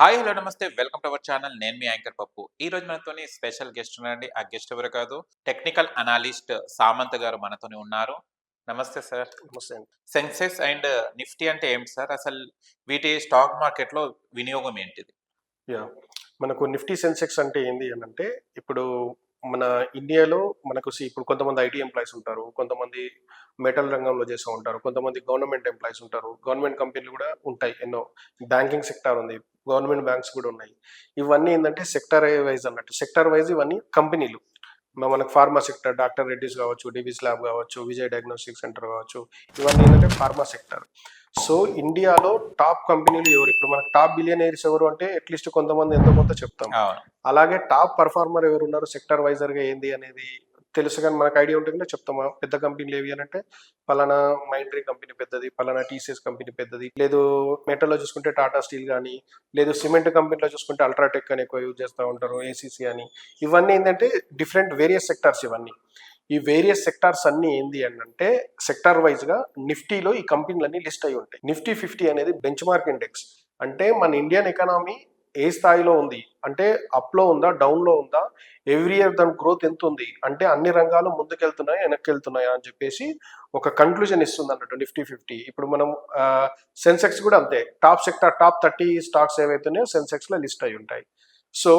Hi hello నమస్తే welcome to our channel. నేను మీ anchor పప్పు. ఈ రోజు మనతోని స్పెషల్ గెస్ట్ ఉన్నారండి. ఆ గెస్ట్ ఎవరు కాదు, టెక్నికల్ అనాలిస్ట్ సామంత్ గారు మనతోని ఉన్నారు. నమస్తే సార్. నమస్తే అండి. సెన్సెక్స్ అండ్ నిఫ్టీ అంటే ఏంటి సార్? అసలు వీటి స్టాక్ మార్కెట్లో వినియోగం ఏంటిది? మనకు నిఫ్టీ సెన్సెక్స్ అంటే ఏంది అని అంటే, ఇప్పుడు మన ఇండియాలో మనకు ఇప్పుడు కొంతమంది ఐటీ ఎంప్లాయీస్ ఉంటారు, కొంతమంది మెటల్ రంగంలో చేస్తూ ఉంటారు, కొంతమంది గవర్నమెంట్ ఎంప్లాయీస్ ఉంటారు, గవర్నమెంట్ కంపెనీలు కూడా ఉంటాయి ఎన్నో, బ్యాంకింగ్ సెక్టార్ ఉంది, గవర్నమెంట్ బ్యాంక్స్ కూడా ఉన్నాయి. ఇవన్నీ ఏంటంటే సెక్టర్ వైజ్ అన్నట్టు, సెక్టర్ వైజ్ ఇవన్నీ కంపెనీలు. మనకు ఫార్మా సెక్టర్, డాక్టర్ రెడ్డిస్ కావచ్చు, డివిస్ ల్యాబ్ కావచ్చు, విజయ్ డయాగ్నోస్టిక్ సెంటర్ కావచ్చు, ఇవన్నీ ఏంటంటే ఫార్మా సెక్టర్. సో ఇండియాలో టాప్ కంపెనీలు ఎవరు? ఇప్పుడు మనకు టాప్ బిలియనీర్స్ ఎవరు అంటే అట్లీస్ట్ కొంతమంది ఎంతో కొంత చెప్తాం. అలాగే టాప్ పర్ఫార్మర్ ఎవరు ఉన్నారు సెక్టర్ వైజర్గా ఏంది అనేది తెలుసు, కానీ మనకు ఐడియా ఉంటుంది చెప్తామా? పెద్ద కంపెనీలు ఏవి అని అంటే, పలానా మైండ్రీ కంపెనీ పెద్దది, పలానా టీసీఎస్ కంపెనీ పెద్దది, లేదు మెటల్లో చూసుకుంటే టాటా స్టీల్ కానీ, లేదు సిమెంట్ కంపెనీలో చూసుకుంటే అల్ట్రాటెక్ అని ఎక్కువ యూజ్ చేస్తూ ఉంటారు, ఏసీసీ అని. ఇవన్నీ ఏంటంటే డిఫరెంట్ వేరియస్ సెక్టార్స్. ఇవన్నీ ఈ వేరియస్ సెక్టార్స్ అన్ని ఏంది అంటే సెక్టార్ వైజ్ గా నిఫ్టీలో ఈ కంపెనీలన్నీ లిస్ట్ అయి ఉంటాయి. నిఫ్టీ 50 అనేది బెంచ్ మార్క్ ఇండెక్స్. అంటే మన ఇండియన్ ఎకానమీ ఏ స్థాయిలో ఉంది అంటే, అప్ లో ఉందా, డౌన్ లో ఉందా, ఎవ్రీ ఇయర్ దాని గ్రోత్ ఎంత ఉంది అంటే, అన్ని రంగాలు ముందుకెళ్తున్నాయా వెనక్కి వెళ్తున్నాయా అని చెప్పేసి ఒక కంక్లూజన్ ఇస్తుంది అన్నట్టు నిఫ్టీ 50. ఇప్పుడు మనం సెన్సెక్స్ కూడా అంతే, టాప్ సెక్టార్, టాప్ 30 స్టాక్స్ ఏవైతున్నాయో సెన్సెక్స్ లో లిస్ట్ అయి ఉంటాయి. సో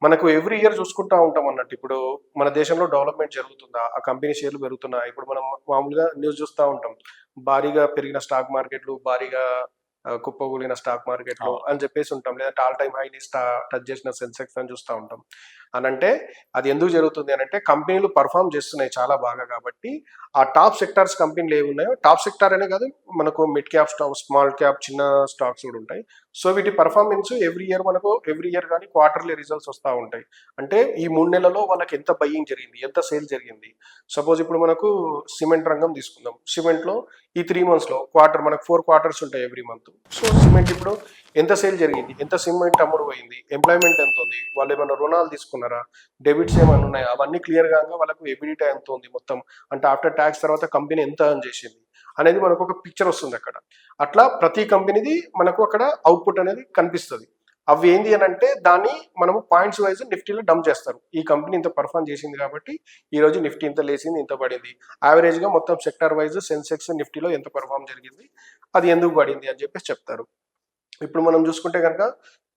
మనకు ఎవ్రీ ఇయర్ చూసుకుంటా ఉంటాం అన్నట్టు. ఇప్పుడు మన దేశంలో డెవలప్మెంట్ జరుగుతుందా, ఆ కంపెనీ షేర్లు పెరుగుతున్నాయి. ఇప్పుడు మనం మామూలుగా న్యూస్ చూస్తూ ఉంటాం, భారీగా పెరిగిన స్టాక్ మార్కెట్లు, భారీగా కుప్పగూలిన స్టాక్ మార్కెట్లో అని చెప్పేసి ఉంటాం, లేదంటే ఆల్ టైమ్ హైని టచ్ చేసిన సెన్సెక్స్ అని చూస్తూ ఉంటాం. అని అంటే అది ఎందుకు జరుగుతుంది అని అంటే, కంపెనీలు పర్ఫామ్ చేస్తున్నాయి చాలా బాగా కాబట్టి. ఆ టాప్ సెక్టార్స్ కంపెనీలు ఏమి ఉన్నాయో, టాప్ సెక్టార్ అనే కాదు, మనకు mid cap stock, small cap, చిన్న స్టాక్స్ కూడా ఉంటాయి. సో వీటి పర్ఫార్మెన్స్ ఎవ్రీ ఇయర్ మనకు ఎవ్రీ ఇయర్ కానీ క్వార్టర్లీ రిజల్ట్స్ వస్తూ ఉంటాయి. అంటే ఈ 3 నెలల్లో వాళ్ళకి ఎంత బయ్యింగ్ జరిగింది, ఎంత సేల్ జరిగింది. సపోజ్ ఇప్పుడు మనకు సిమెంట్ రంగం తీసుకుందాం. సిమెంట్లో ఈ 3 monthsలో క్వార్టర్, మనకు 4 quarters ఉంటాయి ఎవ్రీ మంత్. సో సిమెంట్ ఇప్పుడు ఎంత సేల్ జరిగింది, ఎంత సిమెంట్ అమ్ముడు పోయింది, ఎంప్లాయ్మెంట్ ఎంత ఉంది, వాళ్ళు ఏమైనా రుణాలు తీసుకున్నారా, డెబిట్స్ ఏమైనా ఉన్నాయా, అవన్నీ క్లియర్గా వాళ్ళకు ఎబిడిటా ఎంత ఉంది మొత్తం, అంటే ఆఫ్టర్ ట్యాక్స్ తర్వాత కంపెనీ ఎంత ఎర్న్ చేసింది అనేది మనకు ఒక పిక్చర్ వస్తుంది అక్కడ. అట్లా ప్రతి కంపెనీది మనకు అక్కడ అవుట్పుట్ అనేది కనిపిస్తుంది. అవి ఏంది అని అంటే, దాన్ని మనము పాయింట్స్ వైజ్ నిఫ్టీలో డంప్ చేస్తారు. ఈ కంపెనీ ఇంత పర్ఫామ్ చేసింది కాబట్టి ఈ రోజు నిఫ్టీ ఇంత లేచింది, ఇంత పడింది. యావరేజ్గా మొత్తం సెక్టర్ వైజ్ సెన్సెక్స్ నిఫ్టీలో ఎంత పర్ఫామ్ జరిగింది, అది ఎందుకు పడింది అని చెప్పేసి చెప్తారు. ఇప్పుడు మనం చూసుకుంటే కనుక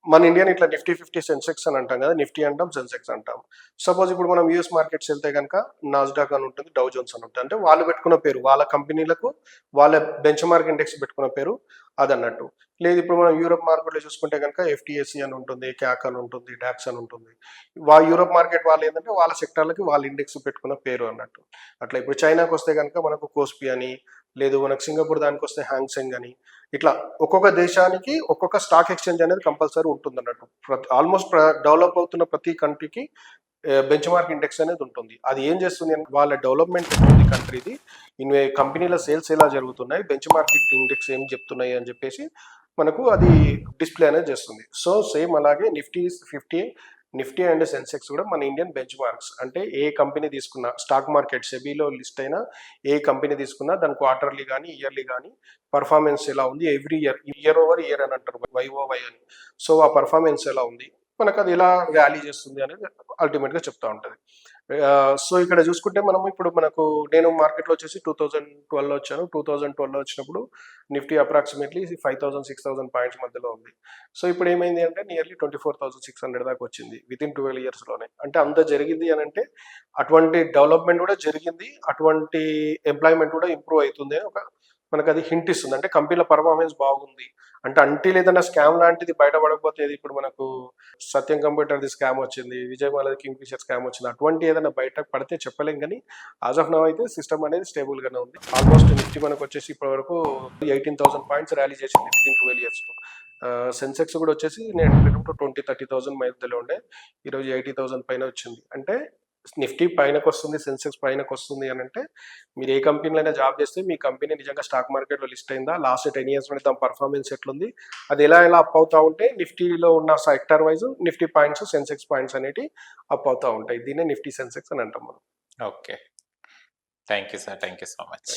మన ఇండియన్ ఇట్లా నిఫ్టీ 50 సెన్సెక్స్ అని అంటాం కదా, నిఫ్టీ అంటాం, సెన్సెక్స్ అంటాం. సపోజ్ ఇప్పుడు మనం యూఎస్ మార్కెట్స్ వెళ్తే కనుక నాస్డాక్ అని ఉంటుంది, డౌ జోన్స్ అని ఉంటుంది. అంటే వాళ్ళు పెట్టుకున్న పేరు, వాళ్ళ కంపెనీలకు వాళ్ళ బెంచ్ మార్క్ ఇండెక్స్ పెట్టుకున్న పేరు అది అన్నట్టు. లేదు ఇప్పుడు మనం యూరోప్ మార్కెట్లో చూసుకుంటే కనుక ఎఫ్టీఎస్సీ అని ఉంటుంది, క్యాక్ అని ఉంటుంది, డాక్స్ అని ఉంటుంది. యూరోప్ మార్కెట్ వాళ్ళు ఏంటంటే వాళ్ళ సెక్టార్లకి వాళ్ళ ఇండెక్స్ పెట్టుకున్న పేరు అన్నట్టు. అట్లా ఇప్పుడు చైనాకి వస్తే కనుక మనకు కోస్పి అని, లేదు మనకు సింగపూర్ దానికి వస్తే హ్యాంగ్సెంగ్ అని, ఇట్లా ఒక్కొక్క దేశానికి ఒక్కొక్క స్టాక్ ఎక్స్చేంజ్ అనేది కంపల్సరీ ఉంటుంది అన్నట్టు. ఆల్మోస్ట్ డెవలప్ అవుతున్న ప్రతి కంట్రీకి బెంచ్ మార్క్ ఇండెక్స్ అనేది ఉంటుంది. అది ఏం చేస్తుంది అంటే, వాళ్ళ డెవలప్మెంట్ ఉంటుంది కంట్రీది, కంపెనీల సేల్స్ ఎలా జరుగుతున్నాయి, బెంచ్ మార్కెట్ ఇండెక్స్ ఏం చెప్తున్నాయి అని చెప్పేసి మనకు అది డిస్ప్లే అనేది చేస్తుంది. సో సేమ్ అలాగే నిఫ్టీ 50, నిఫ్టీ అండ్ సెన్సెక్స్ కూడా మన ఇండియన్ బెంచ్ మార్క్స్. అంటే ఏ కంపెనీ తీసుకున్నా, స్టాక్ మార్కెట్ సెబీలో లిస్ట్ అయినా ఏ కంపెనీ తీసుకున్నా దాని క్వార్టర్లీ కానీ ఇయర్లీ కానీ పర్ఫార్మెన్స్ ఎలా ఉంది, every year, year over year అని అంటారు, YOY అని. సో ఆ పర్ఫార్మెన్స్ ఎలా ఉంది, మనకు అది ఎలా వ్యాల్యూ చేస్తుంది అనేది అల్టిమేట్గా చెప్తా ఉంటుంది. సో ఇక్కడ చూసుకుంటే మనం ఇప్పుడు నేను మార్కెట్లో వచ్చేసి 2012లో వచ్చాను. 2012లో వచ్చినప్పుడు నిఫ్టీ అప్రాక్సిమేట్లీ 5000-6000 పాయింట్స్ మధ్యలో ఉంది. సో ఇప్పుడు ఏమైంది అంటే నియర్లీ 24,600 దాకా వచ్చింది వితిన్ 12 yearsలోనే. అంటే అంత జరిగింది అని అంటే అటువంటి డెవలప్మెంట్ కూడా జరిగింది, అటువంటి ఎంప్లాయ్మెంట్ కూడా ఇంప్రూవ్ అవుతుంది అని మనకు అది హింట్ ఇస్తుంది. అంటే కంపెనీల పర్ఫార్మెన్స్ బాగుంది అంటే. అంటిల్ ఏదైనా స్కామ్ లాంటిది బయటపడకపోతే, ఇప్పుడు మనకు సత్యం కంప్యూటర్ది స్కామ్ వచ్చింది, విజయమాలది కింగ్ఫిషర్ స్కామ్ వచ్చింది, అటువంటి ఏదైనా బయట పడితే చెప్పలేం. కానీ యాజ్ ఆఫ్ నౌ అయితే సిస్టమ్ అనేది స్టేబుల్ గానే ఉంది. ఆల్మోస్ట్ నిఫ్టీ మనకు వచ్చేసి ఇప్పటి వరకు 18,000 పాయింట్స్ ర్యాలీ చేసింది వితిన్ 12 yearsలో. సెన్సెక్స్ కూడా వచ్చేసి నేను 20-30,000 మధ్యలో ఉండే, ఈరోజు 80,000 పైన వచ్చింది. అంటే నిఫ్టీ పైనకు వస్తుంది, సెన్సెక్స్ పైనకు వస్తుంది అని అంటే, మీరు ఏ కంపెనీలో అయినా జాబ్ చేస్తే మీ కంపెనీ నిజంగా స్టాక్ మార్కెట్లో లిస్ట్ అయిందా, లాస్ట్ 10 years దాని పర్ఫార్మెన్స్ ఎట్లుంది, అది ఎలా అప్ అవుతూ ఉంటే నిఫ్టీలో ఉన్న sector wise Nifty points, Sensex points అనేవి అప్ అవుతూ ఉంటాయి. దీన్నే నిఫ్టీ సెన్సెక్స్ అని అంటాం మనం. Okay, thank you sir, thank you so much.